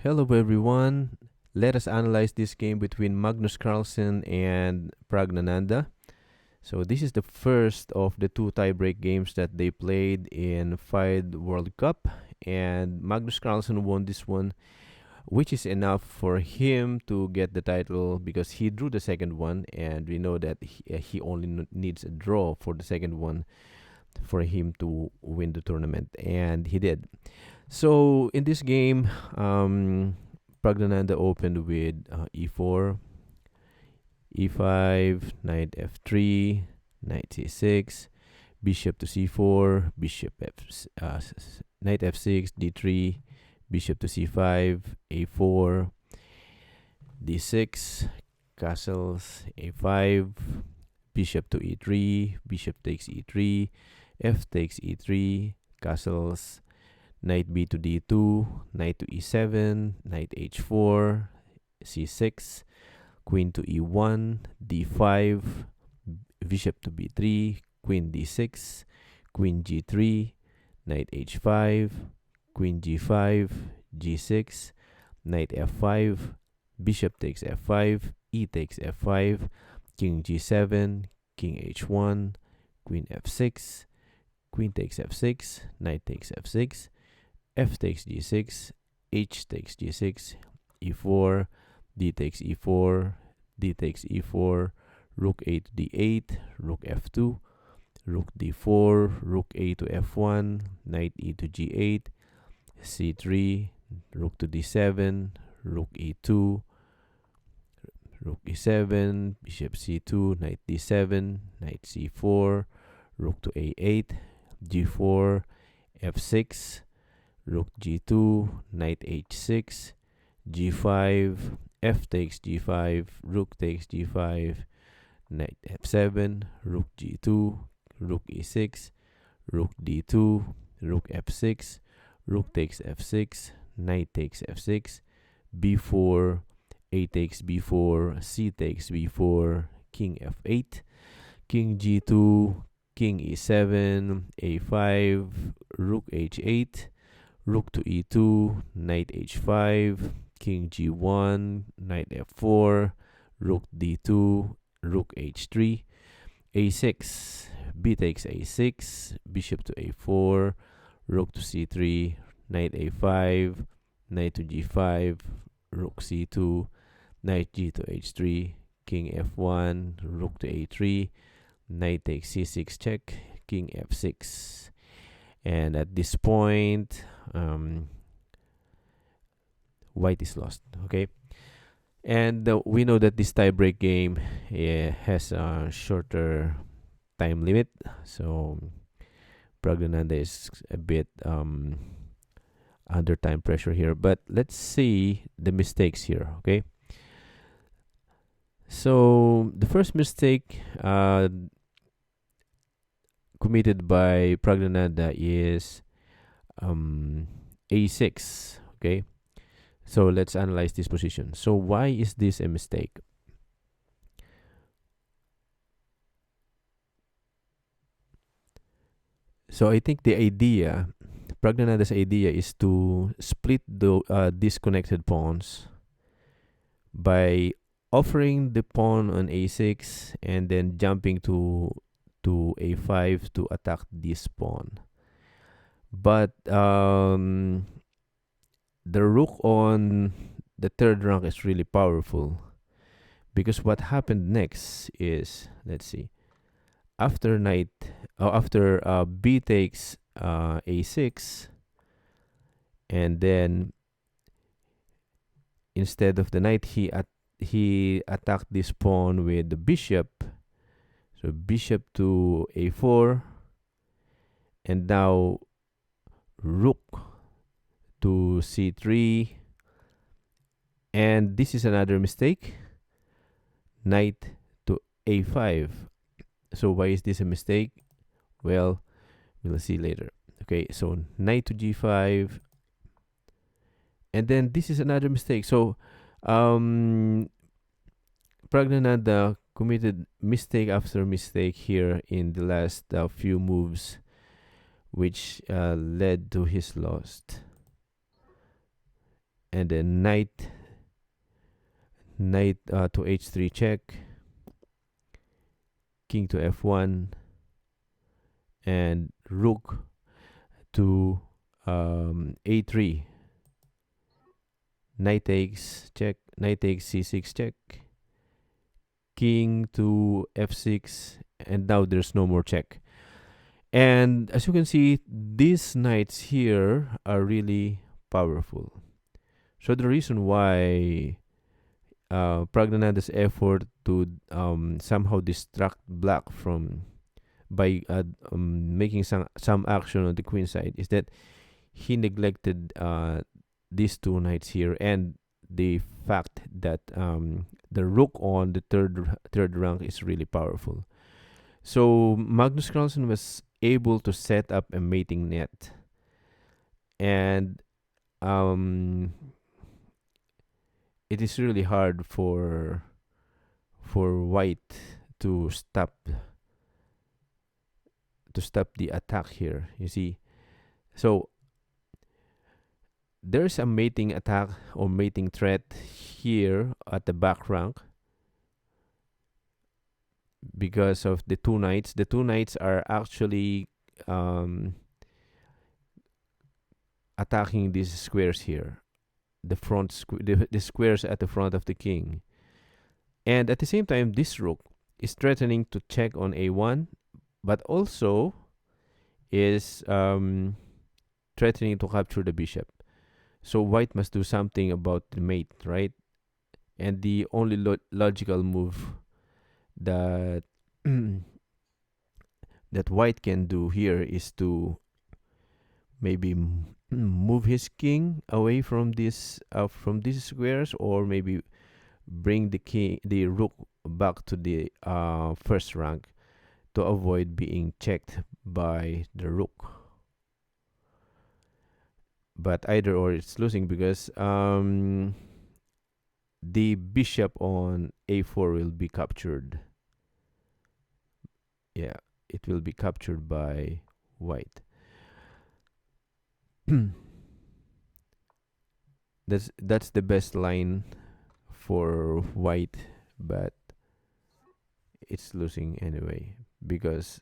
Hello everyone. Let us analyze this game between Magnus Carlsen and Pragnananda. So this is the first of the two tiebreak games that they played in FIDE World Cup, and Magnus Carlsen won this one, which is enough for him to get the title because he drew the second one, and we know that he only needs a draw for the second one for him to win the tournament, and he did. So in this game, Pragnananda opened with e4, e5, knight f3, knight c6, bishop to c4, knight f6, d3, bishop to c5, a4, d6, castles, a5, bishop to e3, bishop takes e3, f takes e3, castles, knight b to d2, knight to e7, knight h4, c6, queen to e1, d5, bishop to b3, queen d6, queen g3, knight h5, queen g5, g6, knight f5, bishop takes f5, e takes f5, king g7, king h1, queen f6, queen takes f6, knight takes f6, f takes g6, h takes g6, e4, d takes e4, d takes e4, rook a to d8, rook f2, rook d4, rook a to f1, knight e to g8, c3, rook to d7, rook e2, rook e7, bishop c2, knight d7, knight c4, rook to a8, g4, f6, rook g2, knight h6, g5, f takes g5, rook takes g5, knight f7, rook g2, rook e6, rook d2, rook f6, rook takes f6, knight takes f6, b4, a takes b4, c takes b4, king f8, king g2, king e7, a5, rook h8, rook to e2, knight h5, king g1, knight f4, rook d2, rook h3, a6, b takes a6, bishop to a4, rook to c3, knight a5, knight to g5, rook c2, knight g to h3, king f1, rook to a3, knight takes c6 check, king f6. And at this point, white is lost. Okay, and we know that this tiebreak game has a shorter time limit, so Pragnananda is a bit under time pressure here. But let's see the mistakes here. Okay, so the first mistake committed by Pragnananda is a6. Okay, so let's analyze this position. So why is this a mistake? So I think the idea, Pragnananda's idea, is to split the disconnected pawns by offering the pawn on a6 and then jumping to a5 to attack this pawn. But the rook on the third rank is really powerful, because what happened next is, let's see, after b takes a6, and then instead of the knight, he attacked this pawn with the bishop. So bishop to a4, and now rook to c3, and this is another mistake, knight to a5. So why is this a mistake? Well, we'll see later. Okay, so knight to g5, and then this is another mistake. So Pragnananda committed mistake after mistake here in the last few moves, which led to his loss. and then knight to h3 check, king to f1, and rook to a3, knight takes check, knight takes c6 check, king to f6, and now there's no more check. And as you can see, these knights here are really powerful. So the reason why Pragnananda's effort to somehow distract black from by making some action on the queen side is that he neglected these two knights here, and the fact that the rook on the third rank is really powerful. So Magnus Carlsen was able to set up a mating net, and it is really hard for white to stop the attack here, you see. So there's a mating attack or mating threat here at the back rank because of the two knights. The two knights are actually attacking these squares here, the squares at the front of the king. And at the same time, this rook is threatening to check on a1, but also is threatening to capture the bishop. So white must do something about the mate, right? And the only logical move that that white can do here is to maybe move his king away from these squares, or maybe bring the rook back to the first rank to avoid being checked by the rook. But either or, it's losing because the bishop on a4 will be captured. Yeah, it will be captured by white. That's the best line for white, but it's losing anyway because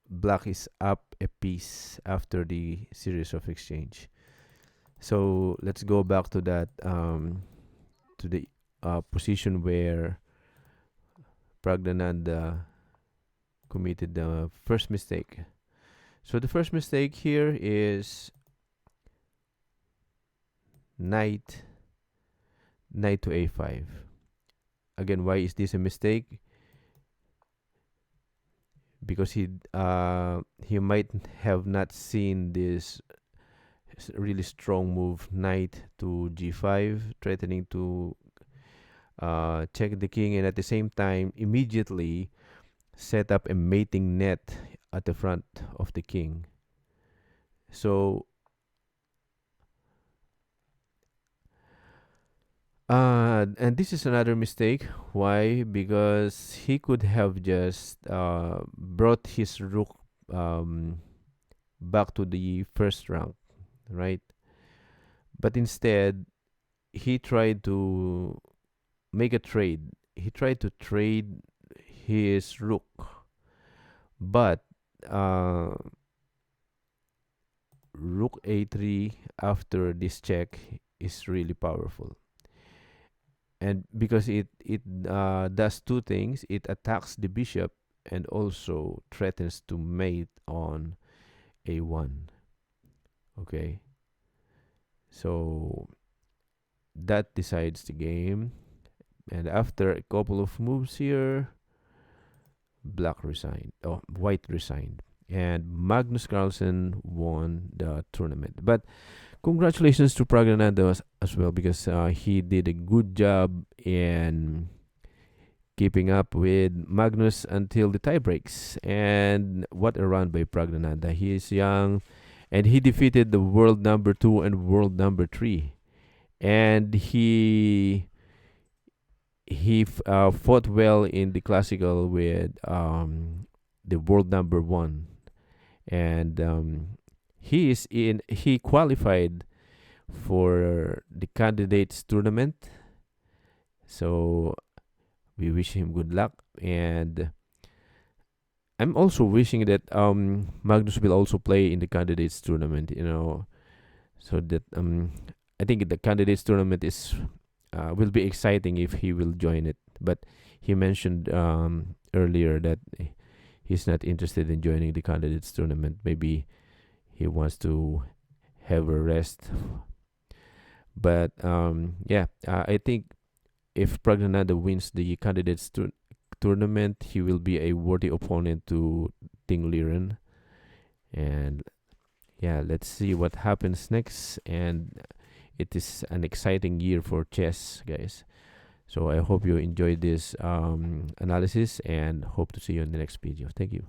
black is up a piece after the series of exchange. So let's go back to that to the position where Pragnananda committed the first mistake. So the first mistake here is knight to a5. Again, why is this a mistake? Because he might have not seen this really strong move, knight to g5, threatening to check the king, and at the same time immediately set up a mating net at the front of the king. So and this is another mistake. Why? Because he could have just brought his rook back to the first rank, right? But instead, he tried to make a trade. He tried to trade his rook, but rook a3 after this check is really powerful. And because it does two things, it attacks the bishop and also threatens to mate on a1. Okay, so that decides the game. And after a couple of moves here, white resigned, and Magnus Carlsen won the tournament. But congratulations to Pragnananda as well, because he did a good job in keeping up with Magnus until the tie breaks. And what a run by Pragnananda. He is young, and he defeated the world number 2 and world number 3. And he fought well in the classical with the world number 1. And he qualified for the candidates tournament. So we wish him good luck, and I'm also wishing that Magnus will also play in the candidates tournament. So that I think the candidates tournament is will be exciting if he will join it. But he mentioned earlier that he's not interested in joining the candidates tournament. Maybe he wants to have a rest. But I think if Pragnananda wins the candidates tournament, he will be a worthy opponent to Ting Liren. And yeah, let's see what happens next. And it is an exciting year for chess, guys. So I hope you enjoyed this analysis, and hope to see you in the next video. Thank you.